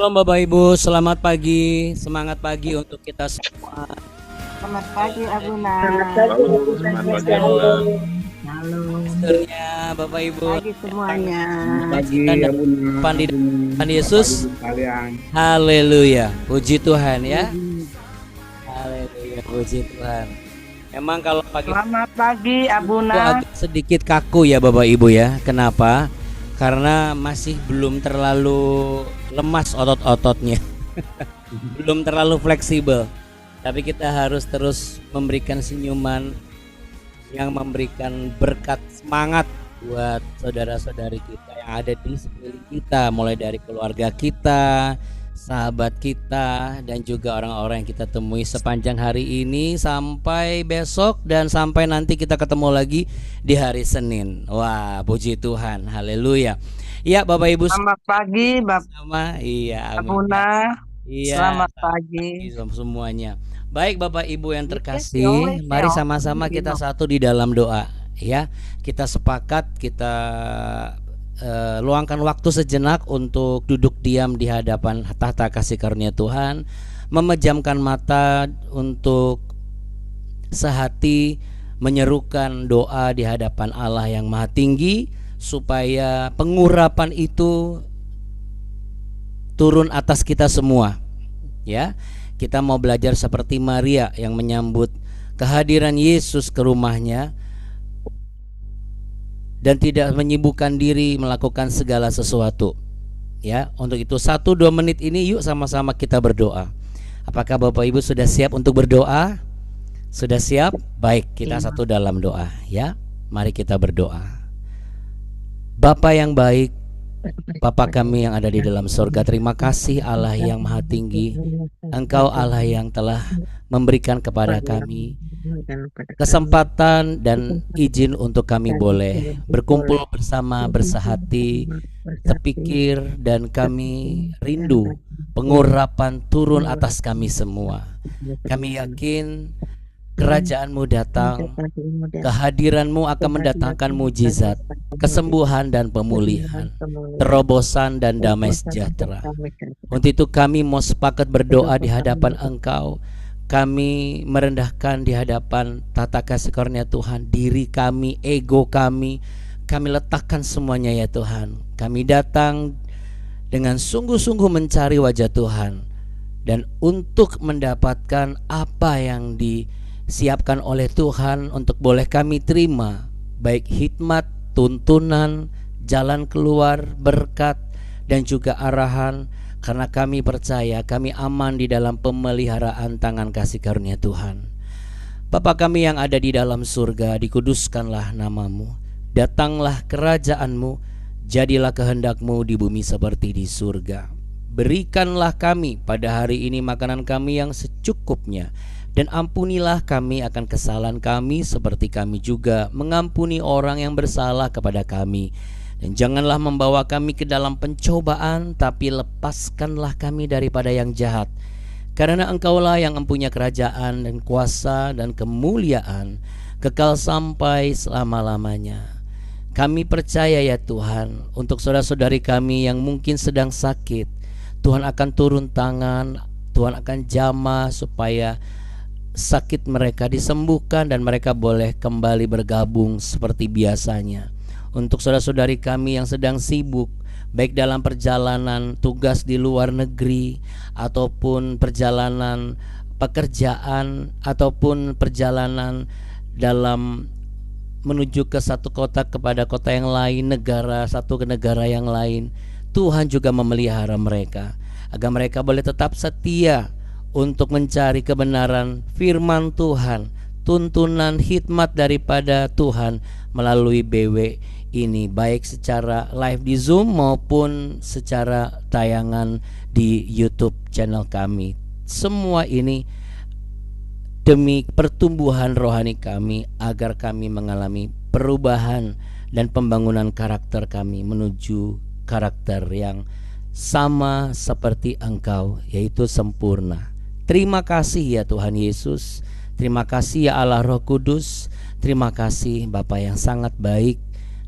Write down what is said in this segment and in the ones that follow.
Shalom Bapak Ibu, selamat pagi, semangat pagi untuk kita semua. Selamat pagi Abuna. Selamat pagi, Halo, selamat pagi Abuna. halo, Pasternya Bapak Ibu Pagi semuanya. pagi dan Abuna, depan di depan Yesus. kalian. Haleluya, puji Tuhan ya. Haleluya, puji Tuhan. Emang kalau pagi Selamat pagi itu Abuna. agak sedikit kaku ya Bapak Ibu ya. Kenapa? Karena masih belum terlalu lemas otot-ototnya. Belum terlalu fleksibel. Tapi kita harus terus memberikan senyuman yang memberikan berkat semangat buat saudara-saudari kita yang ada di sekeliling kita, mulai dari keluarga kita, sahabat kita, dan juga orang-orang yang kita temui sepanjang hari ini sampai besok dan sampai nanti kita ketemu lagi di hari Senin. Wah, puji Tuhan, haleluya. Ya, Bapak Ibu Selamat pagi sama, iya, amin. Abuna. Iya, Selamat pagi. semuanya. Baik Bapak Ibu yang terkasih, mari sama-sama kita satu di dalam doa ya. Kita sepakat, kita luangkan waktu sejenak untuk duduk diam di hadapan tahta kasih karunia Tuhan, memejamkan mata untuk sehati menyerukan doa di hadapan Allah yang Maha Tinggi, supaya pengurapan itu turun atas kita semua ya. Kita mau belajar seperti Maria yang menyambut kehadiran Yesus ke rumahnya dan tidak menyibukkan diri melakukan segala sesuatu ya. Untuk itu 1-2 menit ini yuk sama-sama kita berdoa. Apakah Bapak Ibu sudah siap untuk berdoa? Sudah siap? Baik, kita satu dalam doa ya. Mari kita berdoa. Bapa yang baik, Bapa kami yang ada di dalam surga, terima kasih Allah yang Maha Tinggi. Engkau Allah yang telah memberikan kepada kami kesempatan dan izin untuk kami boleh berkumpul bersama, bersehati, sepikir, dan kami rindu pengurapan turun atas kami semua. Kami yakin Kerajaan-Mu datang, kehadiran-Mu akan mendatangkan mujizat, kesembuhan dan pemulihan, terobosan dan damai sejahtera. Untuk itu kami mau sepakat berdoa di hadapan Engkau. Kami merendahkan di hadapan tata kasih karunia Tuhan diri kami, ego kami letakkan semuanya ya Tuhan. Kami datang dengan sungguh-sungguh mencari wajah Tuhan, dan untuk mendapatkan apa yang disiapkan oleh Tuhan untuk boleh kami terima, baik hikmat, tuntunan, jalan keluar, berkat, dan juga arahan. Karena kami percaya kami aman di dalam pemeliharaan tangan kasih karunia Tuhan. Bapa kami yang ada di dalam surga, dikuduskanlah nama-Mu. Datanglah kerajaan-Mu, jadilah kehendak-Mu di bumi seperti di surga. Berikanlah kami pada hari ini makanan kami yang secukupnya, dan ampunilah kami akan kesalahan kami seperti kami juga mengampuni orang yang bersalah kepada kami. Dan janganlah membawa kami ke dalam pencobaan, tapi lepaskanlah kami daripada yang jahat. Karena Engkaulah yang mempunyai kerajaan dan kuasa dan kemuliaan kekal sampai selama-lamanya. Kami percaya ya Tuhan, untuk saudara-saudari kami yang mungkin sedang sakit, Tuhan akan turun tangan, Tuhan akan jamah supaya sakit mereka disembuhkan dan mereka boleh kembali bergabung seperti biasanya. Untuk saudara-saudari kami yang sedang sibuk, baik dalam perjalanan tugas di luar negeri, ataupun perjalanan pekerjaan, ataupun perjalanan dalam menuju ke satu kota kepada kota yang lain, negara satu ke negara yang lain, Tuhan juga memelihara mereka agar mereka boleh tetap setia untuk mencari kebenaran firman Tuhan, tuntunan hikmat daripada Tuhan melalui BW ini, baik secara live di Zoom maupun secara tayangan di YouTube channel kami. Semua ini demi pertumbuhan rohani kami, agar kami mengalami perubahan dan pembangunan karakter kami menuju karakter yang sama seperti Engkau, yaitu sempurna. Terima kasih ya Tuhan Yesus. Terima kasih ya Allah Roh Kudus. Terima kasih Bapa yang sangat baik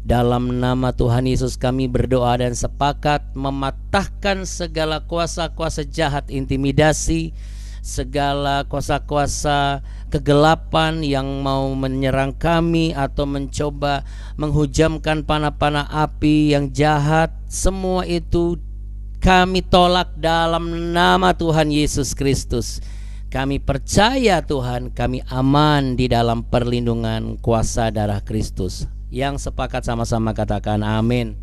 Dalam nama Tuhan Yesus kami berdoa dan sepakat mematahkan segala kuasa-kuasa jahat, intimidasi, segala kuasa-kuasa kegelapan yang mau menyerang kami atau mencoba menghujamkan panah-panah api yang jahat. Semua itu kami tolak dalam nama Tuhan Yesus Kristus. Kami percaya Tuhan, kami aman di dalam perlindungan kuasa darah Kristus. Yang sepakat sama-sama katakan amin.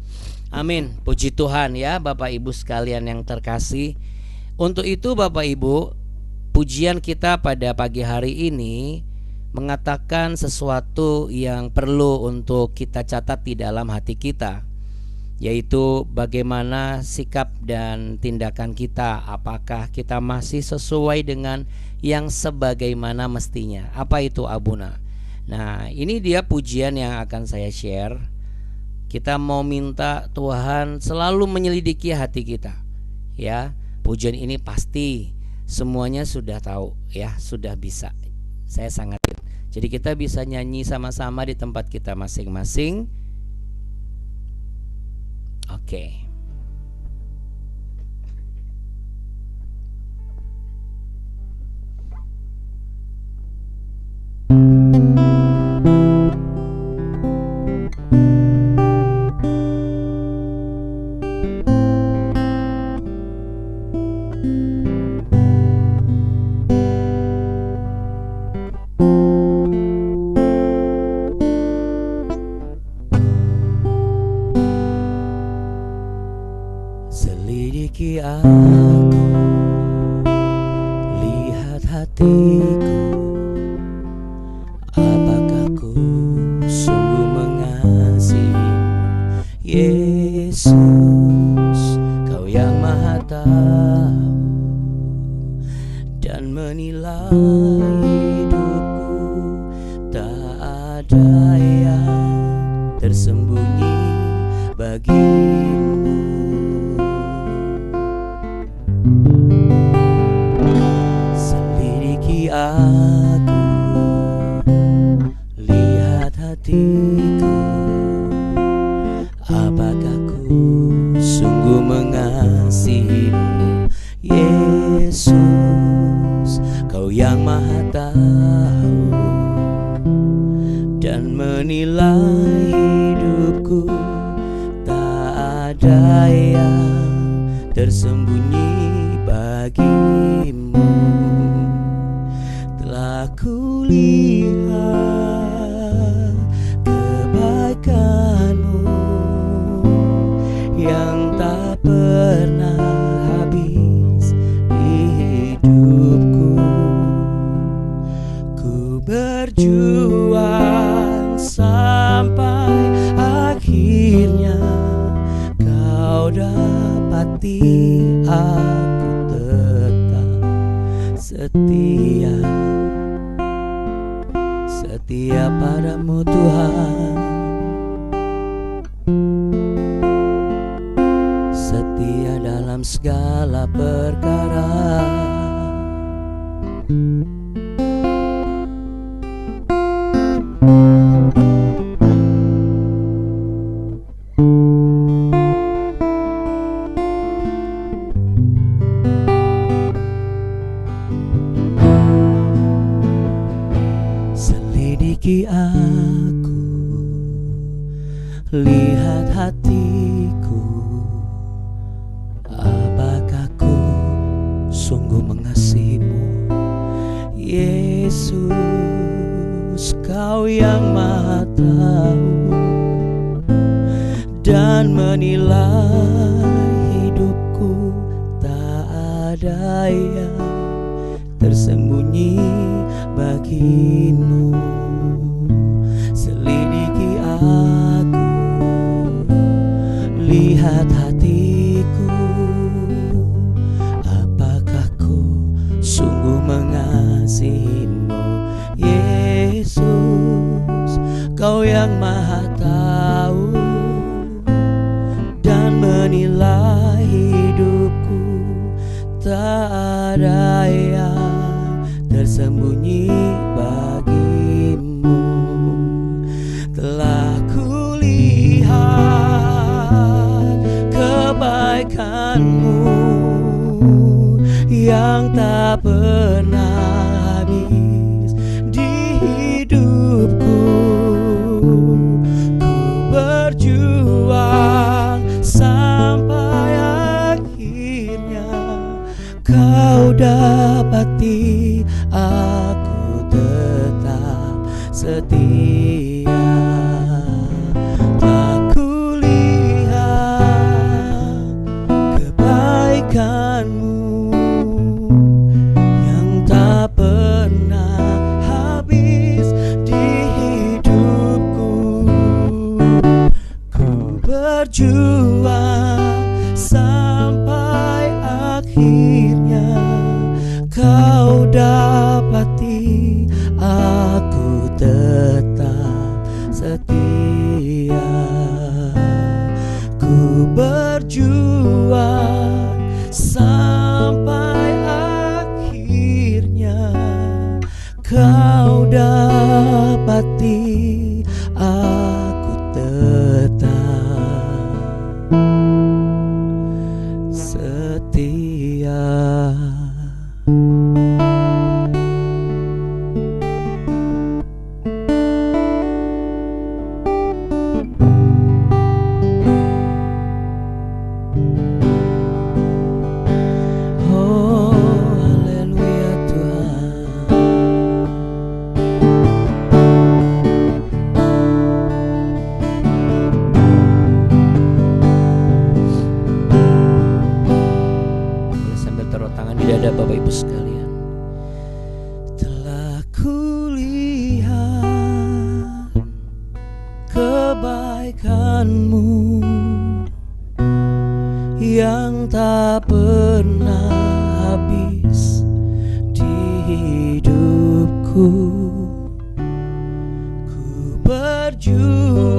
Amin. Puji Tuhan ya Bapak Ibu sekalian yang terkasih. Untuk itu Bapak Ibu, pujian kita pada pagi hari ini mengatakan sesuatu yang perlu untuk kita catat di dalam hati kita, yaitu bagaimana sikap dan tindakan kita. Apakah kita masih sesuai dengan yang sebagaimana mestinya? Apa itu Abuna? Nah, ini dia pujian yang akan saya share. Kita mau minta Tuhan selalu menyelidiki hati kita. Ya, pujian ini pasti semuanya sudah tahu ya, sudah bisa. Saya sangat. Jadi kita bisa nyanyi sama-sama di tempat kita masing-masing. Oke. Selidiki aku, lihat hatiku, apakah ku sungguh mengasihimu, Yesus, Kau yang Maha Tahu dan menilai hidupku. Tak ada yang tersembunyi bagimu. Selidiki aku, lihat hatiku, apakah ku sungguh mengasihimu, Yesus, Kau yang Maha Tahu dan menilai hidupku. Tak ada yang tersembunyi bagimu. Telah kulihat kebaikan-Mu yang tak pernah habis di hidupku. Ku berjuang sampai akhirnya Kau dapati aku tetap setia, setia padamu Tuhan, setia dalam segala perkara. Selidiki aku, lihat hatiku, apakah ku sungguh mengasihimu, Yesus, Kau yang Maha Tahu dan menilai hidupku. Tak ada yang tersembunyi bagimu. Selidiki aku, lihat hatiku, apakah ku sungguh mengasihimu, Yesus, Kau yang Maha Tahu dan menilai hidupku. Tak ada yang tersembunyi bagimu. Telah kulihat berjuang sampai akhirnya kau dapati aku tetap setia. Ku berjuang sampai akhirnya kau dapati aku tetap setia. Bapak Ibu sekalian, telah kulihat kebaikan-Mu yang tak pernah habis di hidupku. Ku berjuang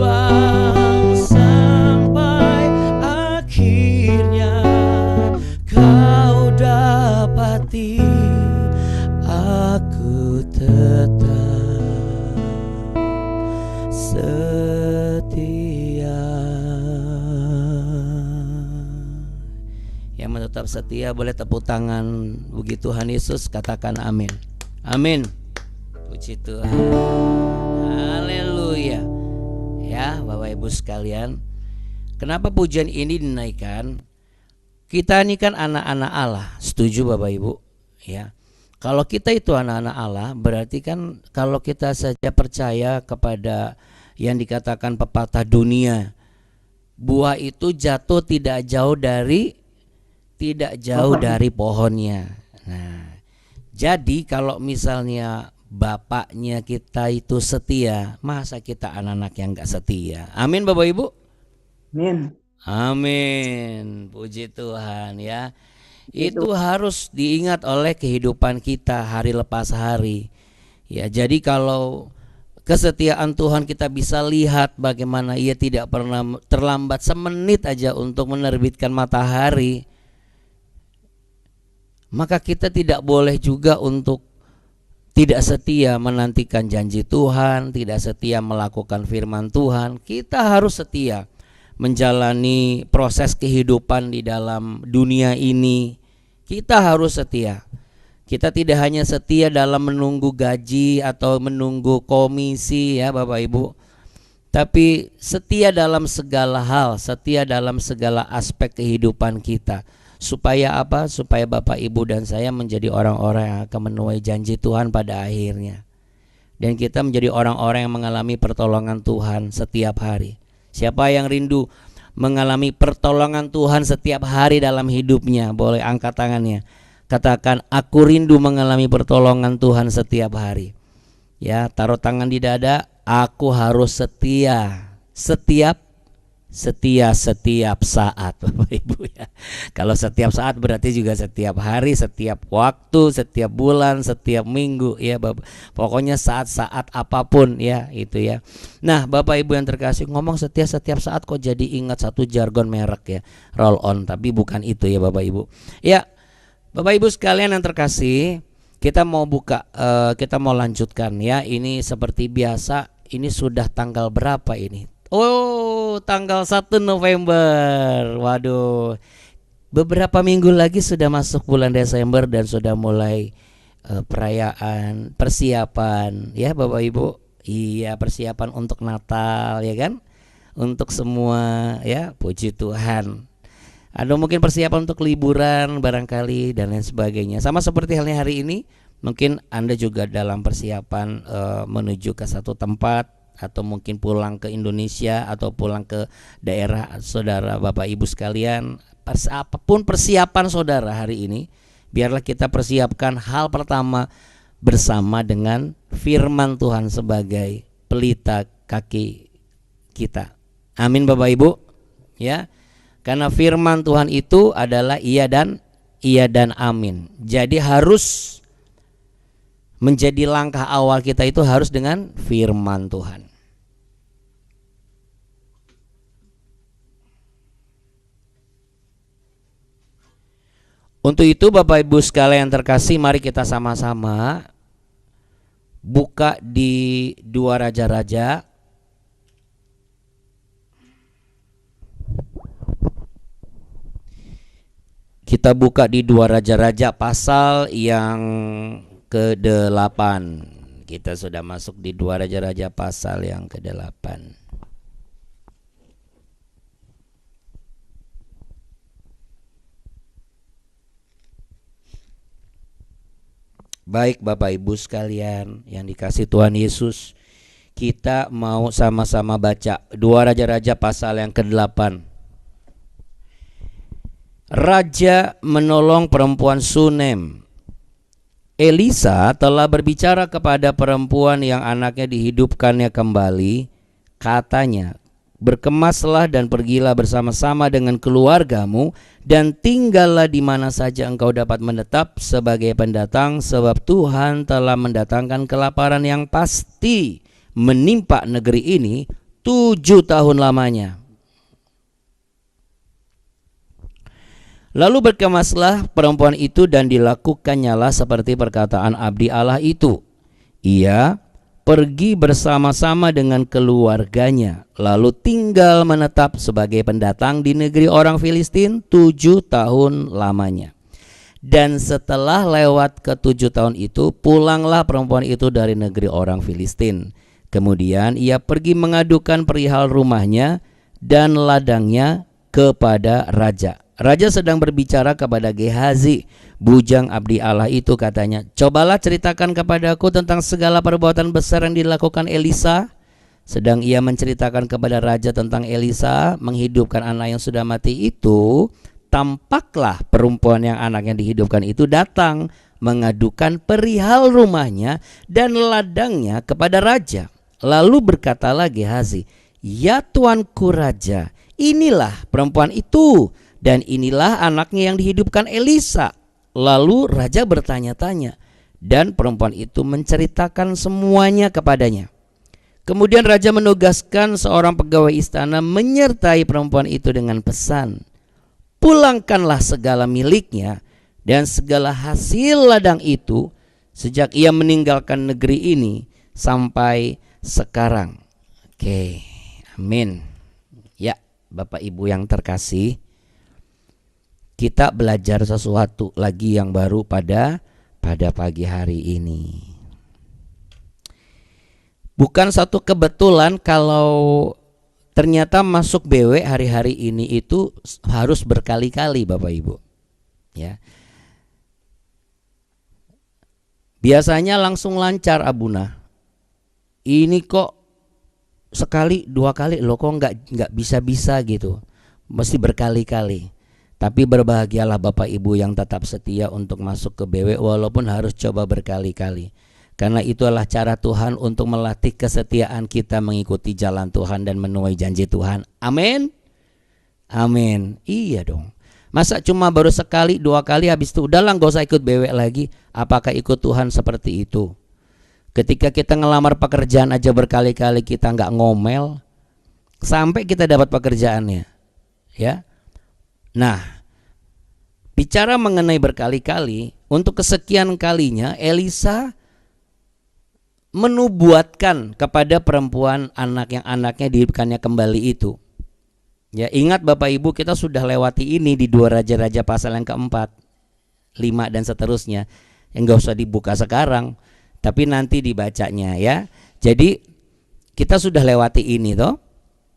sampai akhirnya kau dapati aku tetap setia. Yang tetap setia boleh tepuk tangan bagi Tuhan Yesus, katakan amin. Amin. Puji Tuhan. Haleluya. Ya Bapak Ibu sekalian, kenapa pujian ini dinaikkan? Kita ini kan anak-anak Allah, setuju Bapak Ibu? Ya. Kalau kita itu anak-anak Allah, berarti kan kalau kita saja percaya kepada yang dikatakan pepatah dunia, buah itu jatuh tidak jauh dari pohonnya. Nah, jadi kalau misalnya bapaknya kita itu setia, masa kita anak-anak yang gak setia? Amin Bapak Ibu? Amin. Amin, puji Tuhan ya. Itu harus diingat oleh kehidupan kita hari lepas hari. Ya, jadi kalau kesetiaan Tuhan kita bisa lihat bagaimana Ia tidak pernah terlambat semenit aja untuk menerbitkan matahari, maka kita tidak boleh juga untuk tidak setia menantikan janji Tuhan, tidak setia melakukan firman Tuhan. Kita harus setia menjalani proses kehidupan di dalam dunia ini. Kita harus setia. Kita tidak hanya setia dalam menunggu gaji atau menunggu komisi ya Bapak Ibu, tapi setia dalam segala hal, setia dalam segala aspek kehidupan kita. Supaya apa? Supaya Bapak Ibu dan saya menjadi orang-orang yang akan menuai janji Tuhan pada akhirnya. Dan kita menjadi orang-orang yang mengalami pertolongan Tuhan setiap hari. Siapa yang rindu mengalami pertolongan Tuhan setiap hari dalam hidupnya? Boleh angkat tangannya. Katakan, aku rindu mengalami pertolongan Tuhan setiap hari. Ya, taruh tangan di dada. Aku harus setia setiap saat, Bapak Ibu ya. Kalau setiap saat berarti juga setiap hari, setiap waktu, setiap bulan, setiap minggu ya Bapak. Pokoknya saat-saat apapun ya itu ya. Nah, Bapak Ibu yang terkasih, ngomong setia setiap saat kok jadi ingat satu jargon merek ya, roll on, tapi bukan itu ya Bapak Ibu. Ya, Bapak Ibu sekalian yang terkasih, kita mau kita mau lanjutkan ya. Ini seperti biasa, ini sudah tanggal berapa ini? Oh, tanggal 1 November. Waduh, beberapa minggu lagi sudah masuk bulan Desember dan sudah mulai perayaan, persiapan ya Bapak Ibu. Iya, persiapan untuk Natal ya kan, untuk semua ya, puji Tuhan. Ada mungkin persiapan untuk liburan barangkali dan lain sebagainya. Sama seperti halnya hari ini, mungkin Anda juga dalam persiapan menuju ke satu tempat, atau mungkin pulang ke Indonesia atau pulang ke daerah saudara Bapak Ibu sekalian. Apapun persiapan saudara hari ini, biarlah kita persiapkan hal pertama bersama dengan firman Tuhan sebagai pelita kaki kita. Amin Bapak Ibu. Ya. Karena firman Tuhan itu adalah iya dan amin. Jadi harus menjadi langkah awal kita itu harus dengan firman Tuhan. Untuk itu Bapak Ibu sekalian terkasih, mari kita sama-sama buka di 2 Raja-Raja. Kita buka di 2 Raja-Raja pasal yang ke-8. Kita sudah masuk di 2 Raja-Raja pasal yang ke-8. Baik Bapak Ibu sekalian yang dikasih Tuhan Yesus, kita mau sama-sama baca 2 Raja-Raja pasal yang ke-8. Raja menolong perempuan Sunem. Elisa telah berbicara kepada perempuan yang anaknya dihidupkannya kembali. Katanya, berkemaslah dan pergilah bersama-sama dengan keluargamu dan tinggallah di mana saja engkau dapat menetap sebagai pendatang, sebab Tuhan telah mendatangkan kelaparan yang pasti menimpa negeri ini 7 tahun lamanya. Lalu berkemaslah perempuan itu dan dilakukannya seperti perkataan abdi Allah itu. Ia pergi bersama-sama dengan keluarganya, lalu tinggal menetap sebagai pendatang di negeri orang Filistin 7 tahun lamanya. Dan setelah lewat ke-7 tahun itu, pulanglah perempuan itu dari negeri orang Filistin. Kemudian ia pergi mengadukan perihal rumahnya dan ladangnya kepada raja. Raja sedang berbicara kepada Gehazi, bujang abdi Allah itu, katanya, cobalah ceritakan kepadaku tentang segala perbuatan besar yang dilakukan Elisa. Sedang ia menceritakan kepada raja tentang Elisa menghidupkan anak yang sudah mati itu, tampaklah perempuan yang anaknya dihidupkan itu datang mengadukan perihal rumahnya dan ladangnya kepada raja. Lalu berkatalah Gehazi, ya tuanku raja, inilah perempuan itu dan inilah anaknya yang dihidupkan Elisa. Lalu raja bertanya-tanya dan perempuan itu menceritakan semuanya kepadanya. Kemudian raja menugaskan seorang pegawai istana menyertai perempuan itu dengan pesan, pulangkanlah segala miliknya dan segala hasil ladang itu sejak ia meninggalkan negeri ini sampai sekarang. Oke, amin. Ya, Bapak Ibu yang terkasih, kita belajar sesuatu lagi yang baru pada pagi hari ini. Bukan satu kebetulan kalau ternyata masuk BW hari-hari ini itu harus berkali-kali Bapak Ibu. Ya. Biasanya langsung lancar Abuna. Ini kok sekali 2 kali loh, kok nggak bisa-bisa gitu. Mesti berkali-kali. Tapi berbahagialah Bapak Ibu yang tetap setia untuk masuk ke BW walaupun harus coba berkali-kali. Karena itulah cara Tuhan untuk melatih kesetiaan kita mengikuti jalan Tuhan dan menuai janji Tuhan. Amin. Amin. Iya dong. Masa cuma baru sekali 2 kali habis itu udahlah gak usah ikut BW lagi. Apakah ikut Tuhan seperti itu? Ketika kita ngelamar pekerjaan aja berkali-kali kita gak ngomel sampai kita dapat pekerjaannya. Ya. Nah, bicara mengenai berkali-kali, untuk kesekian kalinya Elisa menubuatkan kepada perempuan yang anaknya dihidupkannya kembali itu. Ya, ingat Bapak Ibu, kita sudah lewati ini di 2 Raja-Raja pasal yang ke-4, 5 dan seterusnya. Yang enggak usah dibuka sekarang, tapi nanti dibacanya ya. Jadi kita sudah lewati ini toh?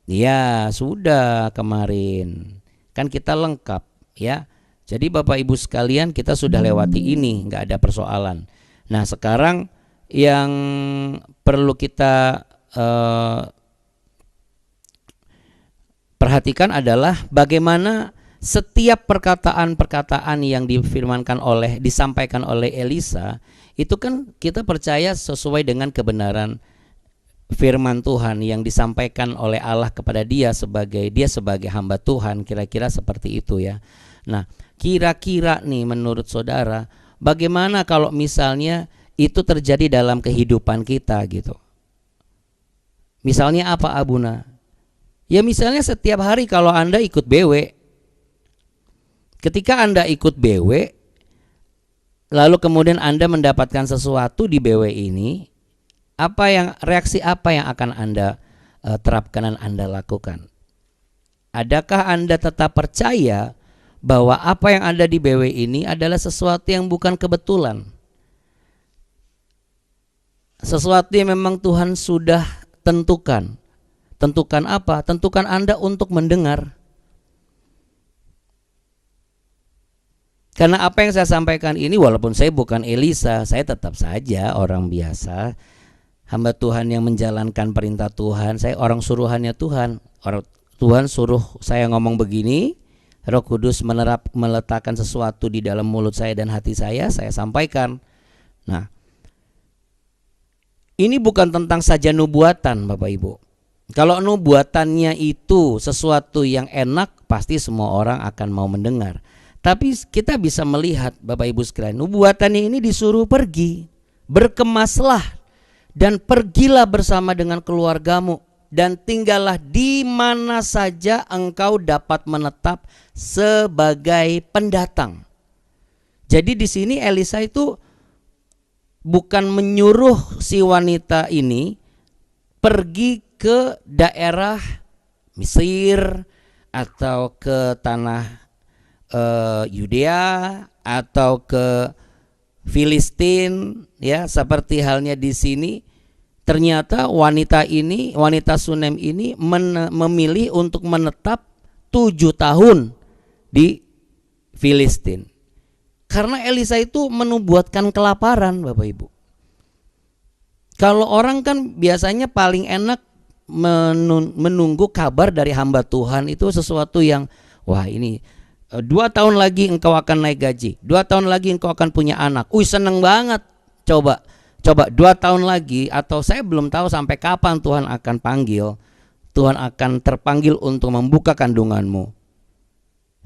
Ya, sudah kemarin. Kan kita lengkap ya. Jadi Bapak Ibu sekalian, kita sudah lewati ini, nggak ada persoalan. Nah sekarang yang perlu kita perhatikan adalah bagaimana setiap perkataan-perkataan yang disampaikan oleh Elisa itu kan kita percaya sesuai dengan kebenaran firman Tuhan yang disampaikan oleh Allah kepada dia sebagai hamba Tuhan, kira-kira seperti itu ya. Nah, kira-kira nih menurut saudara, bagaimana kalau misalnya itu terjadi dalam kehidupan kita gitu? Misalnya apa, Abuna? Ya misalnya setiap hari kalau Anda ikut BW, ketika Anda ikut BW, lalu kemudian Anda mendapatkan sesuatu di BW ini, reaksi apa yang akan Anda terapkan dan Anda lakukan? Adakah Anda tetap percaya bahwa apa yang ada di BW ini adalah sesuatu yang bukan kebetulan? Sesuatu yang memang Tuhan sudah tentukan. Tentukan apa? Tentukan Anda untuk mendengar. Karena apa yang saya sampaikan ini, walaupun saya bukan Elisa, saya tetap saja orang biasa, hamba Tuhan yang menjalankan perintah Tuhan. Saya orang suruhannya Tuhan. Tuhan suruh saya ngomong begini, Roh Kudus meletakkan sesuatu di dalam mulut saya dan hati saya sampaikan. Nah, ini bukan tentang saja nubuatan, Bapak Ibu. Kalau nubuatannya itu sesuatu yang enak, pasti semua orang akan mau mendengar. Tapi kita bisa melihat, Bapak Ibu sekalian, nubuatannya ini disuruh pergi, berkemaslah dan pergilah bersama dengan keluargamu dan tinggallah di mana saja engkau dapat menetap sebagai pendatang. Jadi di sini Elisa itu bukan menyuruh si wanita ini pergi ke daerah Mesir atau ke tanah Yudea atau ke Filistin ya, seperti halnya di sini. Ternyata wanita Sunem ini memilih untuk menetap 7 tahun di Filistin. Karena Elisa itu menubuatkan kelaparan, Bapak Ibu. Kalau orang kan biasanya paling enak menunggu kabar dari hamba Tuhan itu sesuatu yang wah ini 2 tahun lagi engkau akan naik gaji, 2 tahun lagi engkau akan punya anak. Seneng banget. Coba 2 tahun lagi, atau saya belum tahu sampai kapan Tuhan akan panggil. Tuhan akan terpanggil untuk membuka kandunganmu.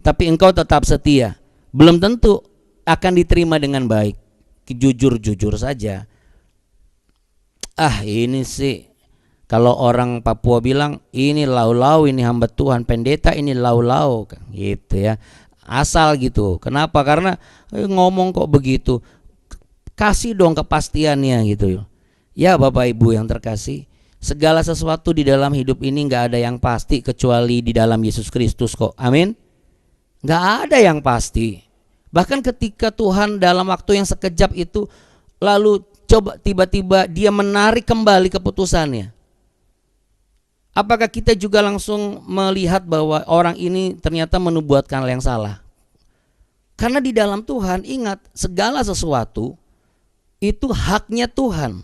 Tapi engkau tetap setia, belum tentu akan diterima dengan baik. Jujur-jujur saja. Ini sih kalau orang Papua bilang ini lau-lau, ini hamba Tuhan, pendeta ini lau-lau gitu ya. Asal gitu. Kenapa? Karena ngomong kok begitu. Kasih dong kepastiannya gitu. Ya Bapak Ibu yang terkasih, segala sesuatu di dalam hidup ini gak ada yang pasti kecuali di dalam Yesus Kristus kok. Amin. Gak ada yang pasti. Bahkan ketika Tuhan dalam waktu yang sekejap itu lalu coba tiba-tiba dia menarik kembali keputusannya, apakah kita juga langsung melihat bahwa orang ini ternyata menubuatkan hal yang salah? Karena di dalam Tuhan, ingat, segala sesuatu itu haknya Tuhan.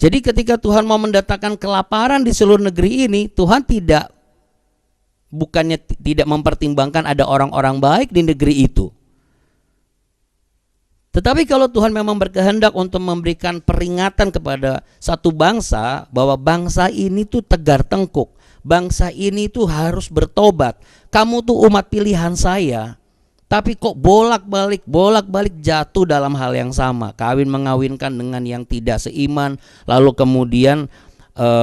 Jadi ketika Tuhan mau mendatangkan kelaparan di seluruh negeri ini, Tuhan bukannya tidak mempertimbangkan ada orang-orang baik di negeri itu. Tetapi kalau Tuhan memang berkehendak untuk memberikan peringatan kepada satu bangsa bahwa bangsa ini tuh tegar tengkuk, bangsa ini tuh harus bertobat. Kamu tuh umat pilihan saya, tapi kok bolak-balik jatuh dalam hal yang sama, kawin mengawinkan dengan yang tidak seiman, lalu kemudian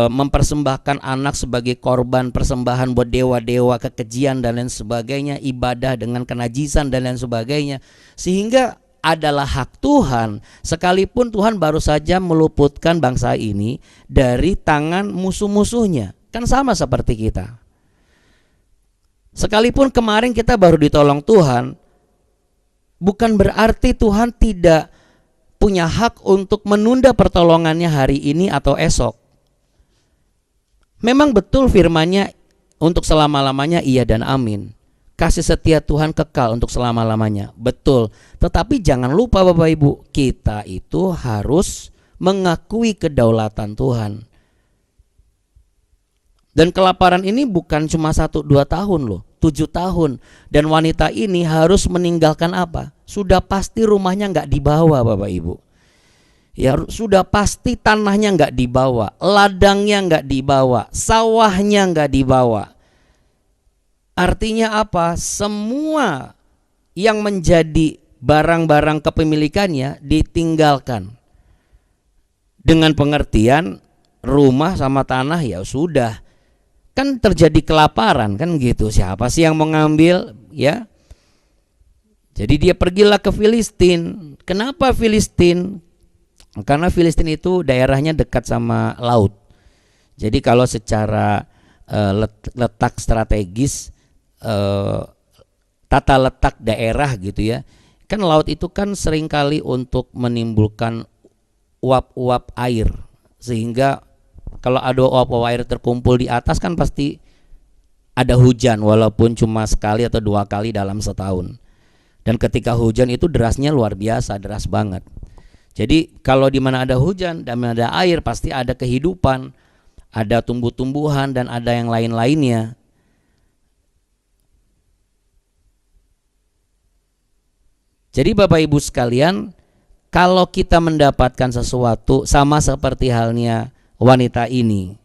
mempersembahkan anak sebagai korban persembahan buat dewa-dewa, kekejian dan lain sebagainya, ibadah dengan kenajisan dan lain sebagainya, sehingga adalah hak Tuhan, sekalipun Tuhan baru saja meluputkan bangsa ini dari tangan musuh-musuhnya. Kan sama seperti kita. Sekalipun kemarin kita baru ditolong Tuhan, bukan berarti Tuhan tidak punya hak untuk menunda pertolongannya hari ini atau esok. Memang betul firman-Nya untuk selama-lamanya iya dan amin. Kasih setia Tuhan kekal untuk selama-lamanya. Betul. Tetapi jangan lupa Bapak Ibu, kita itu harus mengakui kedaulatan Tuhan. Dan kelaparan ini bukan cuma 1-2 tahun loh, 7 tahun. Dan wanita ini harus meninggalkan apa? Sudah pasti rumahnya gak dibawa Bapak Ibu. Ya sudah pasti tanahnya nggak dibawa, ladangnya nggak dibawa, sawahnya nggak dibawa. Artinya apa? Semua yang menjadi barang-barang kepemilikannya ditinggalkan. Dengan pengertian rumah sama tanah ya sudah. Kan terjadi kelaparan kan gitu. Siapa sih yang mengambil ya? Jadi dia pergilah ke Filistin. Kenapa Filistin? Karena Filistin itu daerahnya dekat sama laut. Jadi kalau secara letak strategis, tata letak daerah gitu ya, kan laut itu kan seringkali untuk menimbulkan uap-uap air, sehingga kalau ada uap-uap air terkumpul di atas kan pasti ada hujan, walaupun cuma sekali atau 2 kali dalam setahun. Dan ketika hujan itu derasnya luar biasa, deras banget. Jadi kalau di mana ada hujan dan ada air pasti ada kehidupan, ada tumbuh-tumbuhan dan ada yang lain-lainnya. Jadi Bapak Ibu sekalian, kalau kita mendapatkan sesuatu sama seperti halnya wanita ini,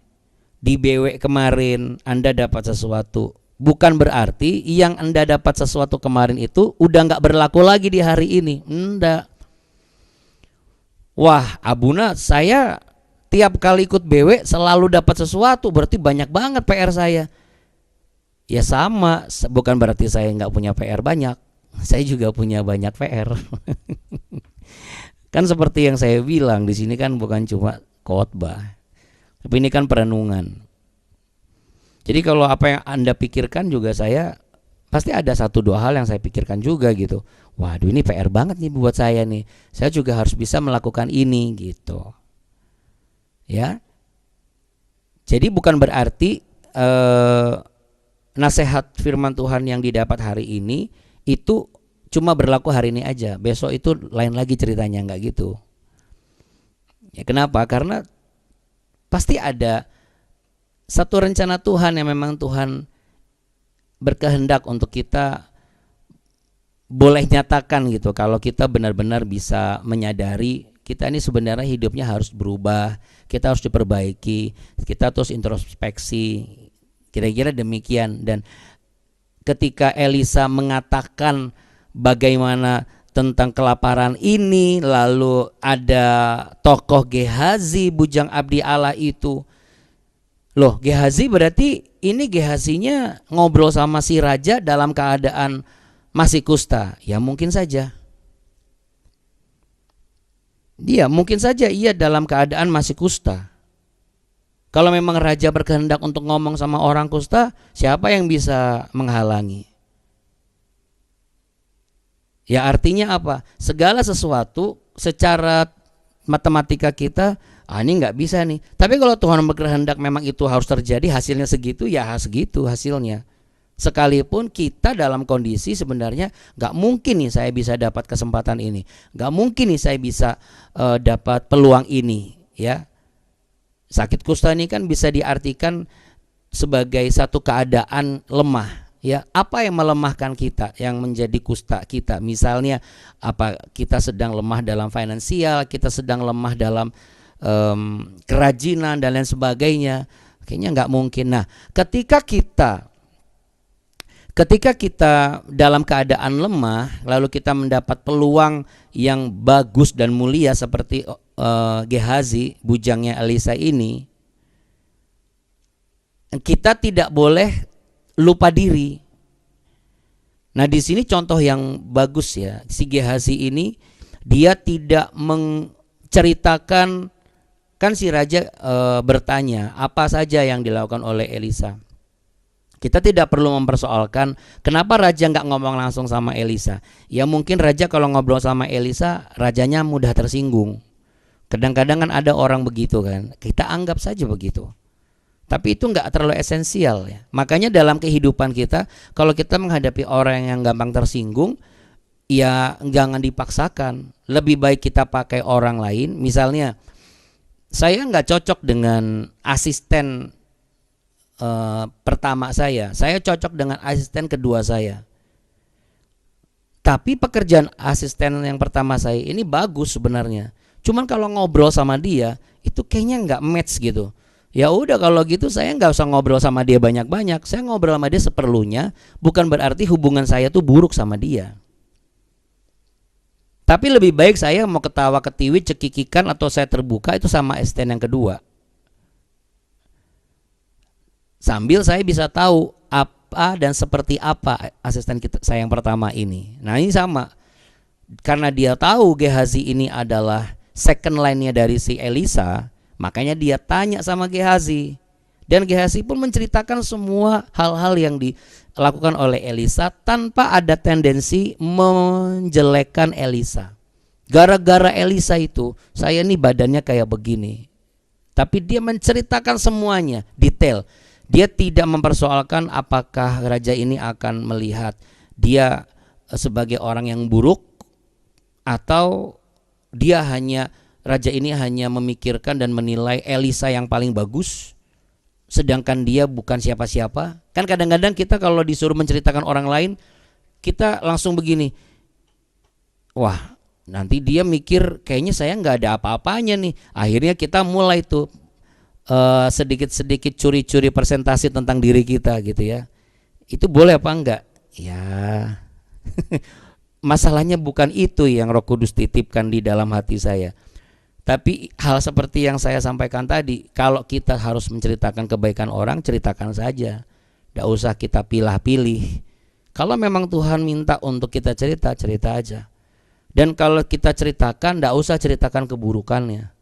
di BW kemarin Anda dapat sesuatu, bukan berarti yang Anda dapat sesuatu kemarin itu udah nggak berlaku lagi di hari ini. Enggak. Wah, Abuna, saya tiap kali ikut BW selalu dapat sesuatu, berarti banyak banget PR saya. Ya sama, bukan berarti saya nggak punya PR banyak. Saya juga punya banyak PR. Kan seperti yang saya bilang, di sini kan bukan cuma khotbah, tapi ini kan perenungan. Jadi kalau apa yang Anda pikirkan juga saya pasti ada 1-2 hal yang saya pikirkan juga gitu. Waduh, ini PR banget nih buat saya nih. Saya juga harus bisa melakukan ini gitu. Ya. Jadi bukan berarti nasihat firman Tuhan yang didapat hari ini itu cuma berlaku hari ini aja. Besok itu lain lagi ceritanya, enggak gitu. Ya kenapa? Karena pasti ada satu rencana Tuhan yang memang Tuhan berkehendak untuk kita boleh nyatakan gitu. Kalau kita benar-benar bisa menyadari kita ini sebenarnya hidupnya harus berubah, kita harus diperbaiki, kita terus introspeksi, kira-kira demikian. Dan ketika Elisa mengatakan bagaimana tentang kelaparan ini, lalu ada tokoh Gehazi, bujang abdi Allah itu. Loh, Gehazi berarti ini Gehazinya ngobrol sama si raja dalam keadaan masih kusta. Ya mungkin saja. Dia mungkin saja ia dalam keadaan masih kusta. Kalau memang raja berkehendak untuk ngomong sama orang kusta, siapa yang bisa menghalangi? Ya artinya apa? Segala sesuatu secara matematika kita, ini nggak bisa nih. Tapi kalau Tuhan berkehendak memang itu harus terjadi, hasilnya segitu, ya segitu hasilnya. Sekalipun kita dalam kondisi sebenarnya nggak mungkin nih saya bisa dapat kesempatan ini, nggak mungkin nih saya bisa dapat peluang ini, ya. Sakit kusta ini kan bisa diartikan sebagai satu keadaan lemah, ya. Apa yang melemahkan kita, yang menjadi kusta kita? Misalnya apa? Kita sedang lemah dalam finansial, kita sedang lemah dalam kerajinan dan lain sebagainya. Kayaknya nggak mungkin. Nah, ketika kita dalam keadaan lemah, lalu kita mendapat peluang yang bagus dan mulia seperti Gehazi, bujangnya Elisa ini, kita tidak boleh lupa diri. Nah, di sini contoh yang bagus ya. Si Gehazi ini dia tidak menceritakan, kan si raja bertanya apa saja yang dilakukan oleh Elisa. Kita tidak perlu mempersoalkan kenapa raja nggak ngomong langsung sama Elisa. Ya mungkin raja kalau ngobrol sama Elisa, rajanya mudah tersinggung. Kadang-kadang kan ada orang begitu kan. Kita anggap saja begitu. Tapi itu nggak terlalu esensial ya. Makanya dalam kehidupan kita, kalau kita menghadapi orang yang gampang tersinggung, ya jangan dipaksakan. Lebih baik kita pakai orang lain. Misalnya, saya nggak cocok dengan asisten pertama saya cocok dengan asisten kedua saya. Tapi pekerjaan asisten yang pertama saya ini bagus sebenarnya. Cuman kalau ngobrol sama dia itu kayaknya nggak match gitu. Ya udah kalau gitu saya nggak usah ngobrol sama dia banyak-banyak. Saya ngobrol sama dia seperlunya, bukan berarti hubungan saya tuh buruk sama dia. Tapi lebih baik saya mau ketawa ketiwi, cekikikan, atau saya terbuka itu sama asisten yang kedua. Sambil saya bisa tahu apa dan seperti apa asisten saya yang pertama ini. Nah ini sama. Karena dia tahu Gehazi ini adalah second line-nya dari si Elisa, makanya dia tanya sama Gehazi. Dan Gehazi pun menceritakan semua hal-hal yang dilakukan oleh Elisa tanpa ada tendensi menjelekkan Elisa. Gara-gara Elisa itu, saya nih badannya kayak begini. Tapi dia menceritakan semuanya, detail. Dia tidak mempersoalkan apakah raja ini akan melihat dia sebagai orang yang buruk, atau raja ini hanya memikirkan dan menilai Elisa yang paling bagus, sedangkan dia bukan siapa-siapa. Kan kadang-kadang kita kalau disuruh menceritakan orang lain, kita langsung begini, wah nanti dia mikir kayaknya saya nggak ada apa-apanya nih. Akhirnya kita mulai tuh sedikit-sedikit curi-curi presentasi tentang diri kita gitu ya. Itu boleh apa enggak? Ya masalahnya bukan itu yang Roh Kudus titipkan di dalam hati saya. Tapi hal seperti yang saya sampaikan tadi, kalau kita harus menceritakan kebaikan orang, ceritakan saja. Tidak usah kita pilih-pilih. Kalau memang Tuhan minta untuk kita cerita, cerita aja. Dan kalau kita ceritakan, tidak usah ceritakan keburukannya.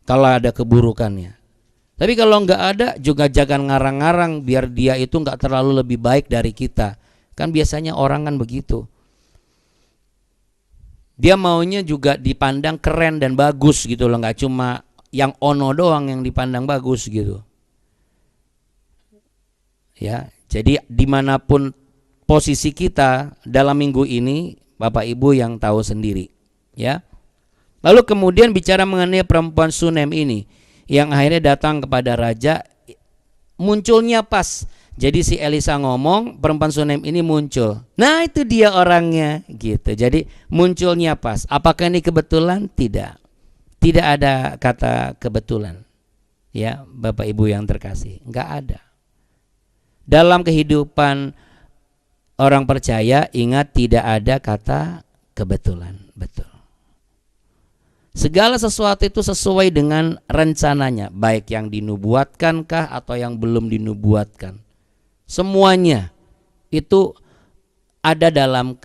Kalau ada keburukannya. Tapi kalau nggak ada, juga jangan ngarang-ngarang biar dia itu nggak terlalu lebih baik dari kita. Kan biasanya orang kan begitu. Dia maunya juga dipandang keren dan bagus gitu loh, nggak cuma yang ono doang yang dipandang bagus gitu. Ya, jadi dimanapun posisi kita dalam minggu ini, Bapak Ibu yang tahu sendiri, ya. Lalu kemudian bicara mengenai perempuan Sunem ini yang akhirnya datang kepada raja, munculnya pas. Jadi si Elisa ngomong, perempuan Sunem ini muncul. Nah itu dia orangnya gitu. Jadi munculnya pas. Apakah ini kebetulan? Tidak. Tidak ada kata kebetulan. Ya Bapak Ibu yang terkasih, nggak ada. Dalam kehidupan orang percaya, ingat tidak ada kata kebetulan. Betul. Segala sesuatu itu sesuai dengan rencananya, baik yang dinubuatkankah atau yang belum dinubuatkan. Semuanya itu ada dalam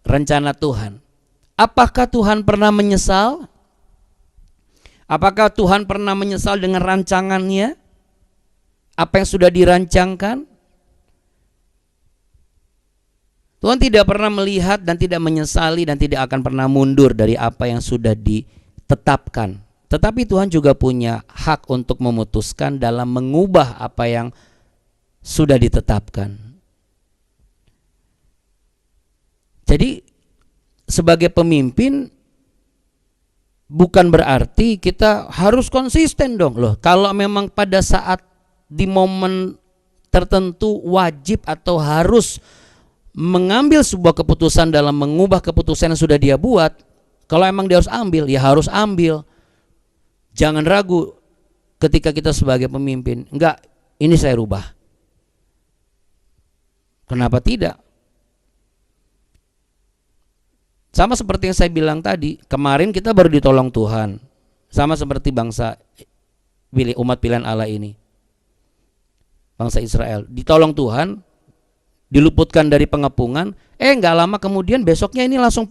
rencana Tuhan. Apakah Tuhan pernah menyesal? Apakah Tuhan pernah menyesal dengan rancangannya? Apa yang sudah dirancangkan? Tuhan tidak pernah melihat dan tidak menyesali dan tidak akan pernah mundur dari apa yang sudah ditetapkan. Tetapi Tuhan juga punya hak untuk memutuskan dalam mengubah apa yang sudah ditetapkan. Jadi sebagai pemimpin bukan berarti kita harus konsisten dong loh. Kalau memang pada saat di momen tertentu wajib atau harus mengambil sebuah keputusan dalam mengubah keputusan yang sudah dia buat, kalau emang dia harus ambil, ya harus ambil. Jangan ragu ketika kita sebagai pemimpin, enggak, ini saya rubah. Kenapa tidak? Sama seperti yang saya bilang tadi, kemarin kita baru ditolong Tuhan. Sama seperti bangsa umat pilihan Allah ini. Bangsa Israel ditolong Tuhan, diluputkan dari pengepungan, nggak lama kemudian besoknya ini langsung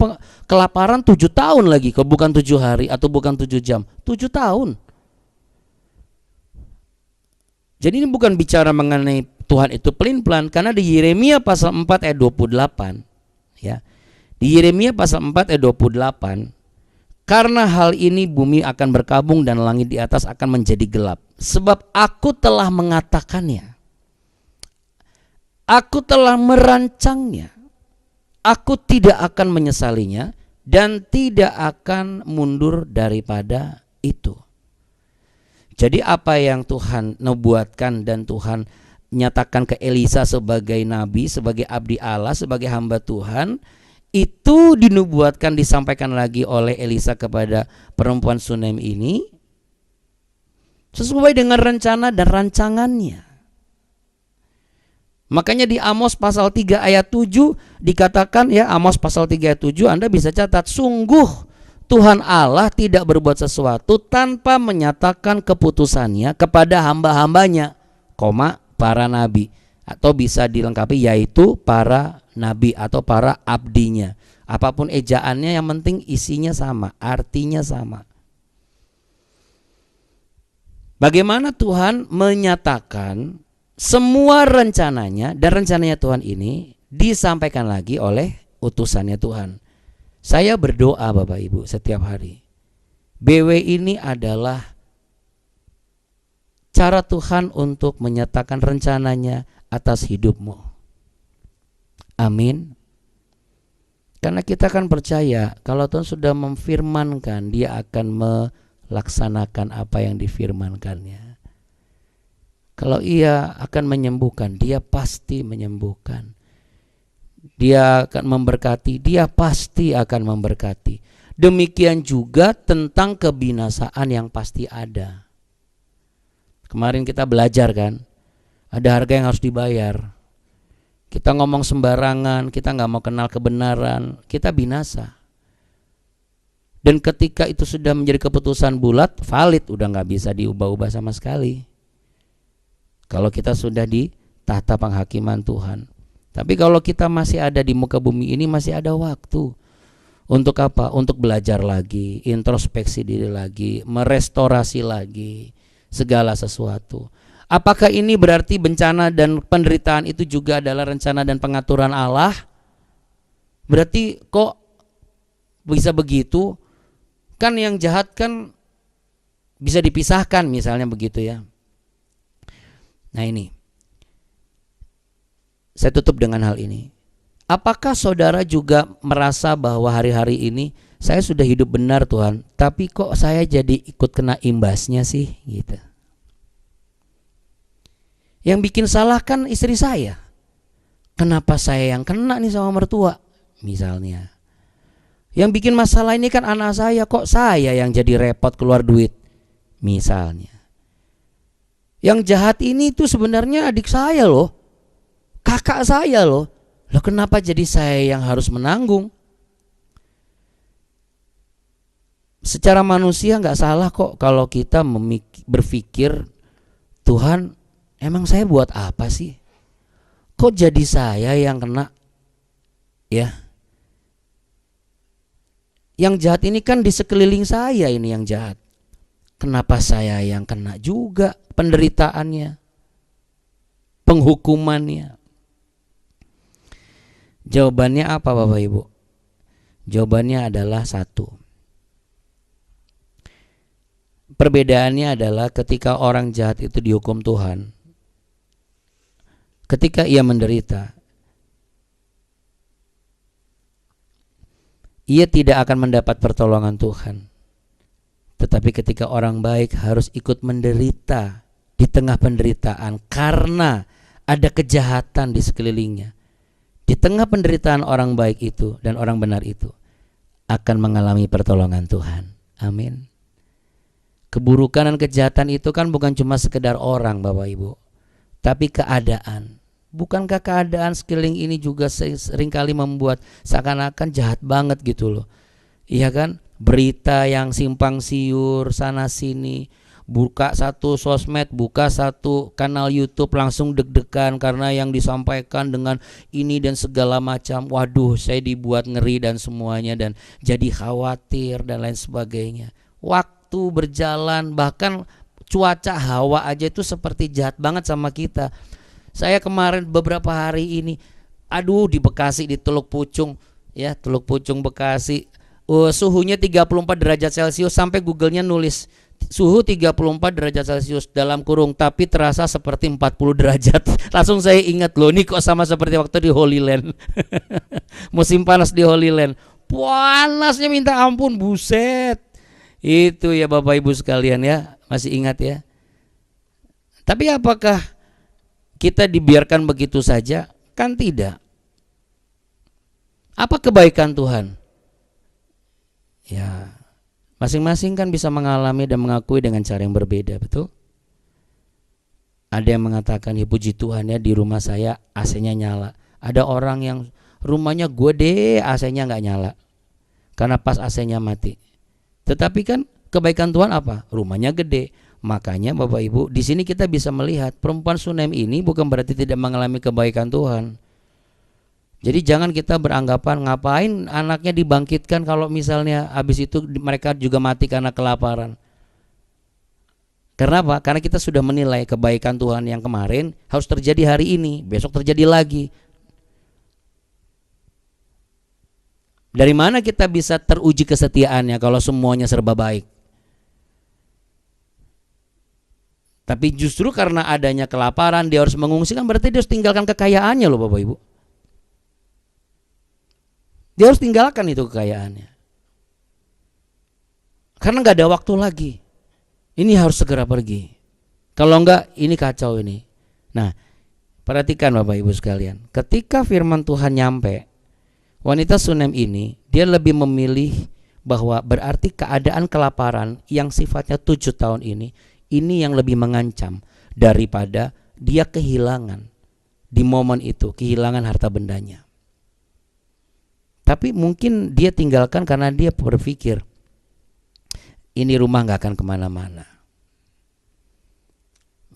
kelaparan 7 tahun lagi, kalau bukan 7 hari atau bukan 7 jam, 7 tahun. Jadi ini bukan bicara mengenai Tuhan itu pelin-pelan, karena di Yeremia pasal 4 ayat 28, ya. Di Yeremia pasal 4 ayat 28, karena hal ini bumi akan berkabung dan langit di atas akan menjadi gelap, sebab aku telah mengatakannya. Aku telah merancangnya. Aku tidak akan menyesalinya dan tidak akan mundur daripada itu. Jadi apa yang Tuhan nubuatkan dan Tuhan nyatakan ke Elisa sebagai nabi, sebagai abdi Allah, sebagai hamba Tuhan, itu dinubuatkan, disampaikan lagi oleh Elisa kepada perempuan Sunem ini sesuai dengan rencana dan rancangannya. Makanya di Amos pasal 3 ayat 7 dikatakan, ya, Amos pasal 3 ayat 7 Anda bisa catat, sungguh Tuhan Allah tidak berbuat sesuatu tanpa menyatakan keputusannya kepada hamba-hambanya, para nabi, atau bisa dilengkapi yaitu para nabi atau para abdinya. Apapun ejaannya, yang penting isinya sama, artinya sama. Bagaimana Tuhan menyatakan semua rencananya, dan rencananya Tuhan ini disampaikan lagi oleh utusannya Tuhan. Saya berdoa Bapak Ibu setiap hari, BW ini adalah cara Tuhan untuk menyatakan rencananya atas hidupmu. Amin. Karena kita kan percaya kalau Tuhan sudah memfirmankan, Dia akan melaksanakan apa yang difirmankannya. Kalau Ia akan menyembuhkan, Dia pasti menyembuhkan. Dia akan memberkati, Dia pasti akan memberkati. Demikian juga tentang kebinasaan yang pasti ada. Kemarin kita belajar kan, ada harga yang harus dibayar. Kita ngomong sembarangan, kita gak mau kenal kebenaran, kita binasa. Dan ketika itu sudah menjadi keputusan bulat, valid, udah gak bisa diubah-ubah sama sekali. Kalau kita sudah di tahta penghakiman Tuhan. Tapi kalau kita masih ada di muka bumi ini, masih ada waktu. Untuk apa? Untuk belajar lagi, introspeksi diri lagi, merestorasi lagi segala sesuatu. Apakah ini berarti bencana dan penderitaan itu juga adalah rencana dan pengaturan Allah? Berarti kok bisa begitu? Kan yang jahat kan bisa dipisahkan, misalnya begitu ya. Nah ini, saya tutup dengan hal ini. Apakah saudara juga merasa bahwa hari-hari ini saya sudah hidup benar Tuhan, tapi kok saya jadi ikut kena imbasnya sih gitu? Yang bikin salah kan istri saya. Kenapa saya yang kena nih sama mertua misalnya? Yang bikin masalah ini kan anak saya, kok saya yang jadi repot keluar duit misalnya. Yang jahat ini tuh sebenarnya adik saya loh, kakak saya loh. Loh kenapa jadi saya yang harus menanggung? Secara manusia gak salah kok kalau kita berpikir, Tuhan emang saya buat apa sih? Kok jadi saya yang kena? Ya, yang jahat ini kan di sekeliling saya ini yang jahat. Kenapa saya yang kena juga penderitaannya, penghukumannya? Jawabannya apa Bapak Ibu? Jawabannya adalah satu. Perbedaannya adalah ketika orang jahat itu dihukum Tuhan, ketika ia menderita, ia tidak akan mendapat pertolongan Tuhan. Tetapi ketika orang baik harus ikut menderita di tengah penderitaan karena ada kejahatan di sekelilingnya, di tengah penderitaan orang baik itu dan orang benar itu akan mengalami pertolongan Tuhan. Amin. Keburukan dan kejahatan itu kan bukan cuma sekedar orang Bapak Ibu, tapi keadaan. Bukankah keadaan sekeliling ini juga seringkali membuat seakan-akan jahat banget gitu loh. Iya kan? Berita yang simpang siur sana sini, buka satu sosmed, buka satu kanal YouTube langsung deg-degan karena yang disampaikan dengan ini dan segala macam. Waduh, saya dibuat ngeri dan semuanya, dan jadi khawatir dan lain sebagainya. Waktu berjalan, bahkan cuaca hawa aja itu seperti jahat banget sama kita. Saya kemarin beberapa hari ini, aduh, di Bekasi, di Teluk Pucung, ya, Teluk Pucung Bekasi, suhunya 34 derajat Celcius, sampai Google-nya nulis suhu 34 derajat Celcius dalam kurung, tapi terasa seperti 40 derajat. Langsung saya ingat, loh, ini kok sama seperti waktu di Holy Land. Musim panas di Holy Land, panasnya minta ampun, buset. Itu ya Bapak Ibu sekalian ya, masih ingat ya. Tapi apakah kita dibiarkan begitu saja? Kan tidak. Apa kebaikan Tuhan? Ya, masing-masing kan bisa mengalami dan mengakui dengan cara yang berbeda, betul? Ada yang mengatakan, ya puji Tuhan ya di rumah saya AC-nya nyala. Ada orang yang rumahnya gede, AC-nya nggak nyala karena pas AC-nya mati. Tetapi kan kebaikan Tuhan apa? Rumahnya gede. Makanya Bapak Ibu, di sini kita bisa melihat perempuan Sunem ini bukan berarti tidak mengalami kebaikan Tuhan. Jadi jangan kita beranggapan ngapain anaknya dibangkitkan kalau misalnya habis itu mereka juga mati karena kelaparan. Karena apa? Karena kita sudah menilai kebaikan Tuhan yang kemarin harus terjadi hari ini, besok terjadi lagi. Dari mana kita bisa teruji kesetiaannya kalau semuanya serba baik? Tapi justru karena adanya kelaparan dia harus mengungsi, kan berarti dia harus tinggalkan kekayaannya loh Bapak Ibu. Dia harus tinggalkan itu kekayaannya. Karena nggak ada waktu lagi. Ini harus segera pergi. Kalau enggak ini kacau ini. Nah, perhatikan Bapak Ibu sekalian. Ketika firman Tuhan nyampe, wanita Sunem ini dia lebih memilih bahwa berarti keadaan kelaparan yang sifatnya 7 tahun ini yang lebih mengancam daripada dia kehilangan di momen itu, kehilangan harta bendanya. Tapi mungkin dia tinggalkan karena dia berpikir ini rumah gak akan kemana-mana.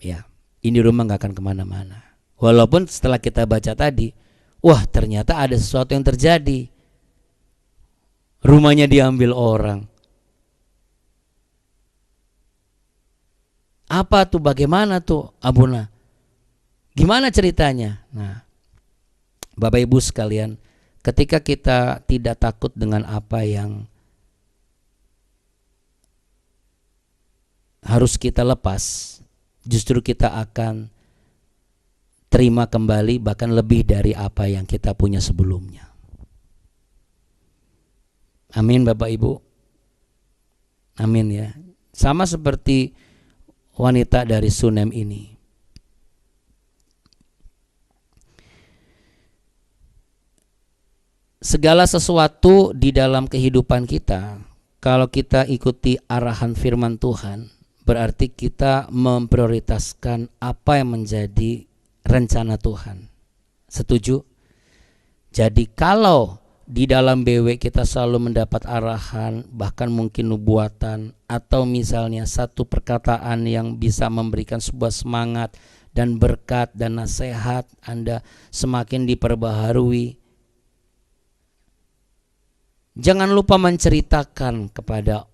Ya, ini rumah gak akan kemana-mana. Walaupun setelah kita baca tadi, wah ternyata ada sesuatu yang terjadi. Rumahnya diambil orang. Apa tuh, bagaimana tuh Abuna? Gimana ceritanya? Nah, Bapak Ibu sekalian, ketika kita tidak takut dengan apa yang harus kita lepas, justru kita akan terima kembali bahkan lebih dari apa yang kita punya sebelumnya. Amin Bapak Ibu. Amin ya. Sama seperti wanita dari Sunem ini. Segala sesuatu di dalam kehidupan kita, kalau kita ikuti arahan firman Tuhan, berarti kita memprioritaskan apa yang menjadi rencana Tuhan. Setuju? Jadi kalau di dalam BW kita selalu mendapat arahan, bahkan mungkin nubuatan, atau misalnya satu perkataan yang bisa memberikan sebuah semangat dan berkat dan nasihat, Anda semakin diperbaharui. Jangan lupa menceritakan kepada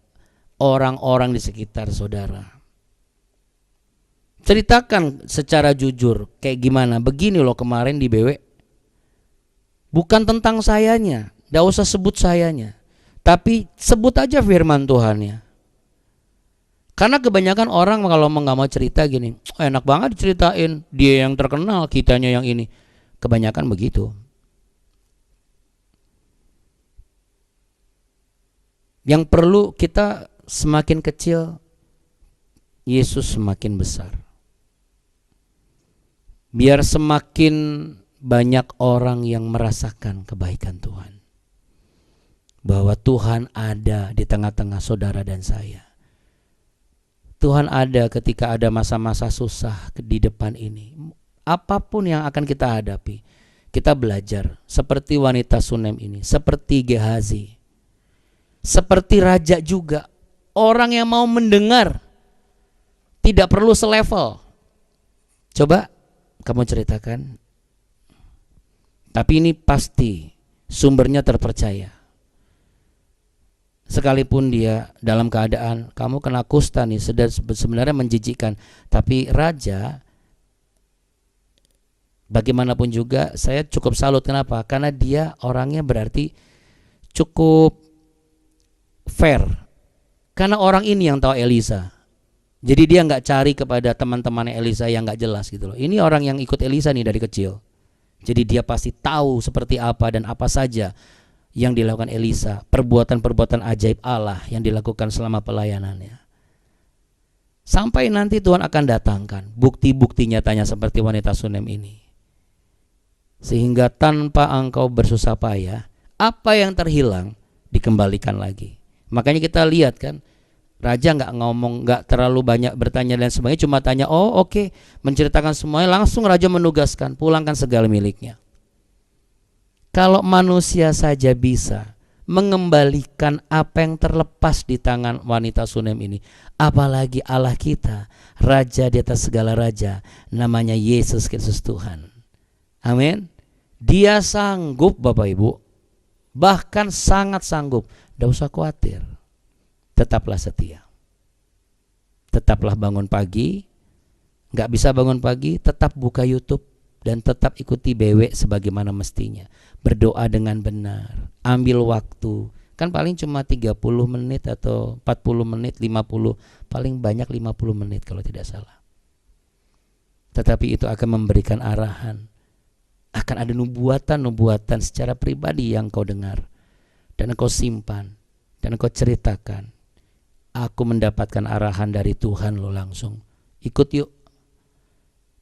orang-orang di sekitar saudara. Ceritakan secara jujur, kayak gimana, begini loh kemarin di BW. Bukan tentang sayanya, gak usah sebut sayanya, tapi sebut aja firman Tuhannya. Karena kebanyakan orang kalau nggak mau cerita gini, oh, enak banget diceritain, dia yang terkenal, kitanya yang ini. Kebanyakan begitu. Yang perlu kita semakin kecil, Yesus semakin besar. Biar semakin banyak orang yang merasakan kebaikan Tuhan. Bahwa Tuhan ada di tengah-tengah saudara dan saya. Tuhan ada ketika ada masa-masa susah di depan ini. Apapun yang akan kita hadapi, kita belajar seperti wanita Sunem ini, seperti Gehazi, seperti raja juga. Orang yang mau mendengar tidak perlu selevel. Coba kamu ceritakan. Tapi ini pasti sumbernya terpercaya. Sekalipun dia dalam keadaan kamu kena kusta nih, sebenarnya menjijikkan. Tapi raja, bagaimanapun juga saya cukup salut. Kenapa? Karena dia orangnya berarti cukup fair. Karena orang ini yang tahu Elisa. Jadi dia nggak cari kepada teman-temannya Elisa yang nggak jelas gitu loh. Ini orang yang ikut Elisa nih dari kecil. Jadi dia pasti tahu seperti apa dan apa saja yang dilakukan Elisa, perbuatan-perbuatan ajaib Allah yang dilakukan selama pelayanannya. Sampai nanti Tuhan akan datangkan bukti-bukti nyatanya seperti wanita Sunem ini. Sehingga tanpa engkau bersusah payah, Apa yang terhilang dikembalikan lagi. Makanya kita lihat kan, raja nggak ngomong, nggak terlalu banyak bertanya dan sebagainya, cuma tanya, oh oke, menceritakan semuanya, langsung raja menugaskan, pulangkan segala miliknya. Kalau manusia saja bisa mengembalikan apa yang terlepas di tangan wanita Sunem ini, apalagi Allah kita, Raja di atas segala raja, namanya Yesus Kristus Tuhan. Amin. Dia sanggup Bapak Ibu, bahkan sangat sanggup. Tidak usah khawatir, tetaplah setia. Tetaplah bangun pagi. Gak bisa bangun pagi, tetap buka YouTube dan tetap ikuti BW sebagaimana mestinya. Berdoa dengan benar, ambil waktu. Kan paling cuma 30 menit atau 40 menit, 50, paling banyak 50 menit kalau tidak salah. Tetapi itu akan memberikan arahan. Akan ada nubuatan-nubuatan secara pribadi yang kau dengar dan kau simpan dan kau ceritakan. Aku mendapatkan arahan dari Tuhan lo langsung. Ikut yuk.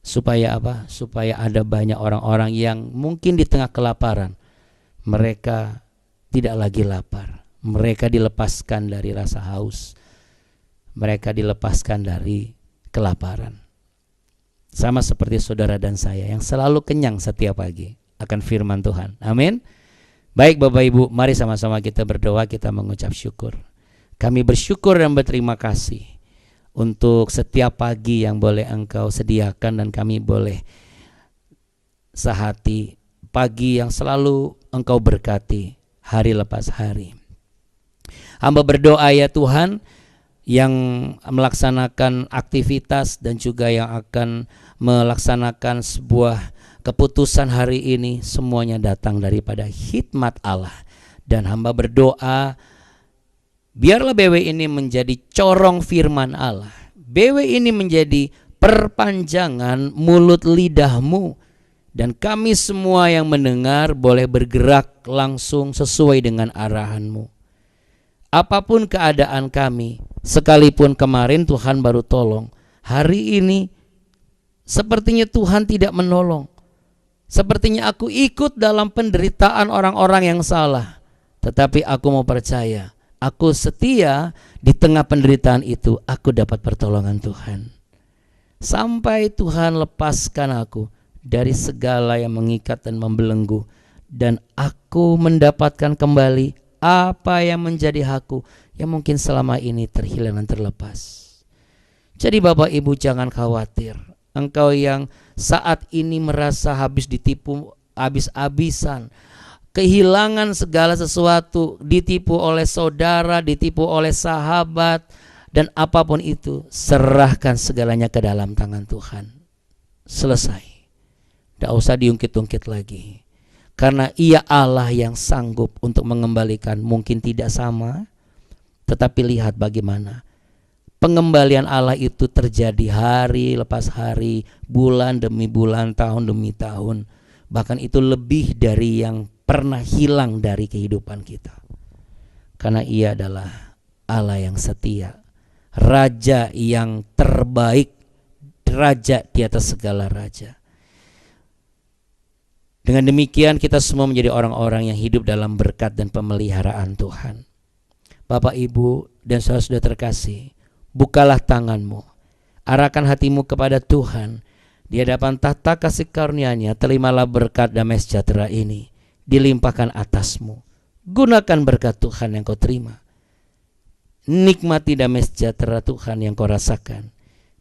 Supaya apa? Supaya ada banyak orang-orang yang mungkin di tengah kelaparan, mereka tidak lagi lapar. Mereka dilepaskan dari rasa haus. Mereka dilepaskan dari kelaparan. Sama seperti saudara dan saya yang selalu kenyang setiap pagi akan firman Tuhan. Amin. Baik Bapak Ibu, mari sama-sama kita berdoa, kita mengucap syukur. Kami bersyukur dan berterima kasih untuk setiap pagi yang boleh Engkau sediakan dan kami boleh sehati pagi yang selalu Engkau berkati hari lepas hari. Hamba berdoa ya Tuhan, yang melaksanakan aktivitas dan juga yang akan melaksanakan sebuah keputusan hari ini, semuanya datang daripada hikmat Allah. Dan hamba berdoa, biarlah BW ini menjadi corong firman Allah. BW ini menjadi perpanjangan mulut lidahmu. Dan kami semua yang mendengar boleh bergerak langsung sesuai dengan arahanmu. Apapun keadaan kami, sekalipun kemarin Tuhan baru tolong, hari ini sepertinya Tuhan tidak menolong. Sepertinya aku ikut dalam penderitaan orang-orang yang salah. Tetapi aku mau percaya, aku setia di tengah penderitaan itu, aku dapat pertolongan Tuhan. Sampai Tuhan lepaskan aku dari segala yang mengikat dan membelenggu, dan aku mendapatkan kembali apa yang menjadi hakku yang mungkin selama ini terhilang dan terlepas. Jadi Bapak Ibu jangan khawatir. Engkau yang saat ini merasa habis ditipu habis-habisan, kehilangan segala sesuatu, ditipu oleh saudara, ditipu oleh sahabat, dan apapun itu, serahkan segalanya ke dalam tangan Tuhan. Selesai. Tidak usah diungkit-ungkit lagi. Karena Ia Allah yang sanggup untuk mengembalikan. Mungkin tidak sama, tetapi lihat bagaimana pengembalian Allah itu terjadi hari lepas hari, bulan demi bulan, tahun demi tahun. Bahkan itu lebih dari yang pernah hilang dari kehidupan kita. Karena Ia adalah Allah yang setia, Raja yang terbaik, Raja di atas segala raja. Dengan demikian kita semua menjadi orang-orang yang hidup dalam berkat dan pemeliharaan Tuhan. Bapak, Ibu, dan saudara-saudara terkasih, bukalah tanganmu, arahkan hatimu kepada Tuhan. Di hadapan tahta kasih karunia-Nya, terimalah berkat damai sejahtera ini dilimpahkan atasmu. Gunakan berkat Tuhan yang kau terima. Nikmati damai sejahtera Tuhan yang kau rasakan,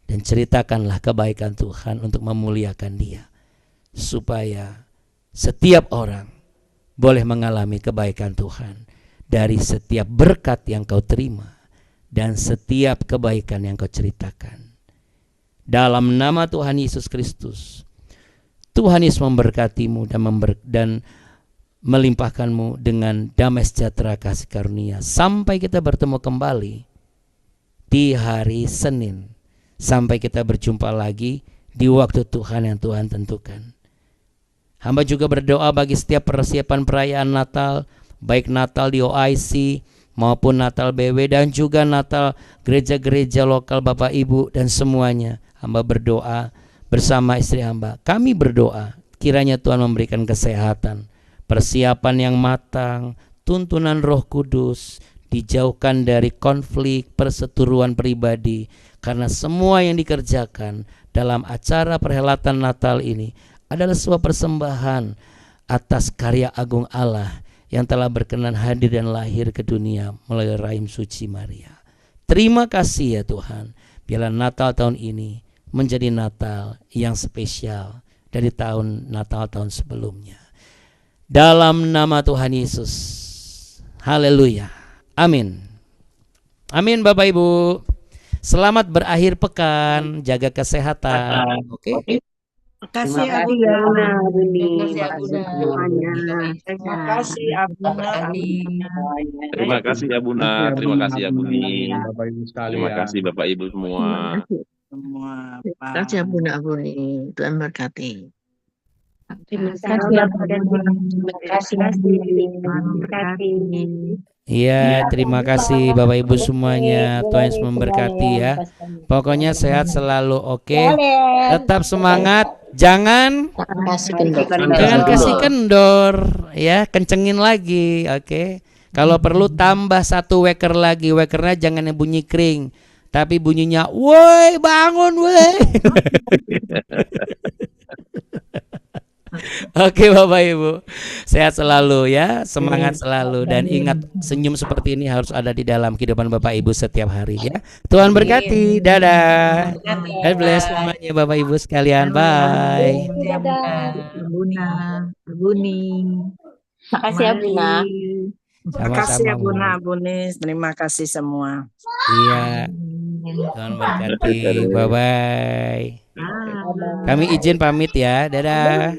dan ceritakanlah kebaikan Tuhan untuk memuliakan Dia, supaya setiap orang boleh mengalami kebaikan Tuhan dari setiap berkat yang kau terima dan setiap kebaikan yang kau ceritakan. Dalam nama Tuhan Yesus Kristus, Tuhan Yesus memberkatimu dan melimpahkanmu dengan damai sejahtera kasih karunia sampai kita bertemu kembali di hari Senin, sampai kita berjumpa lagi di waktu Tuhan yang Tuhan tentukan. Hamba juga berdoa bagi setiap persiapan perayaan Natal, baik Natal di OIC maupun Natal BW dan juga Natal gereja-gereja lokal Bapak Ibu dan semuanya. Hamba berdoa bersama istri hamba. Kami berdoa kiranya Tuhan memberikan kesehatan, persiapan yang matang, tuntunan Roh Kudus, dijauhkan dari konflik perseteruan pribadi, karena semua yang dikerjakan dalam acara perhelatan Natal ini adalah sebuah persembahan atas karya agung Allah yang telah berkenan hadir dan lahir ke dunia melalui rahim suci Maria. Terima kasih ya Tuhan, biarlah Natal tahun ini menjadi Natal yang spesial dari Natal-tahun sebelumnya. Dalam nama Tuhan Yesus. Haleluya. Amin. Amin Bapak Ibu. Selamat berakhir pekan, jaga kesehatan. Oke. Makasih Terima Abuna. kasih, Makasih Abuna. Abuna. Terima Makasih Abuna. Terima kasih ya Buna, terima kasih ya Buni, Bapak Ibu sekalian. terima kasih Bapak Ibu semua. Semua. Terima kasih Abuna Abuni. Tuhan berkati. Terima kasih Abuna. Terima kasih Iya, terima kasih Bapak Ibu semuanya. Tuhan Yesus memberkati ya. Pokoknya sehat selalu, oke. Tetap semangat, jangan kasih kendor ya, kencengin lagi, oke. Kalau perlu tambah satu waker lagi, wakernya jangan yang bunyi kering, tapi bunyinya woi bangun woi. Oke Bapak Ibu, sehat selalu ya, semangat selalu, dan ingat senyum seperti ini harus ada di dalam kehidupan Bapak Ibu setiap hari ya. Tuhan berkati, dadah. God bless semuanya Bapak Ibu sekalian, bye. Abuna, Abuni. Makasih Abuna. Terima kasih Sama-sama, Bu. Abuna, Abunis. Terima kasih semua. Iya, Tuhan berkati, bye bye. Kami izin pamit ya, dadah.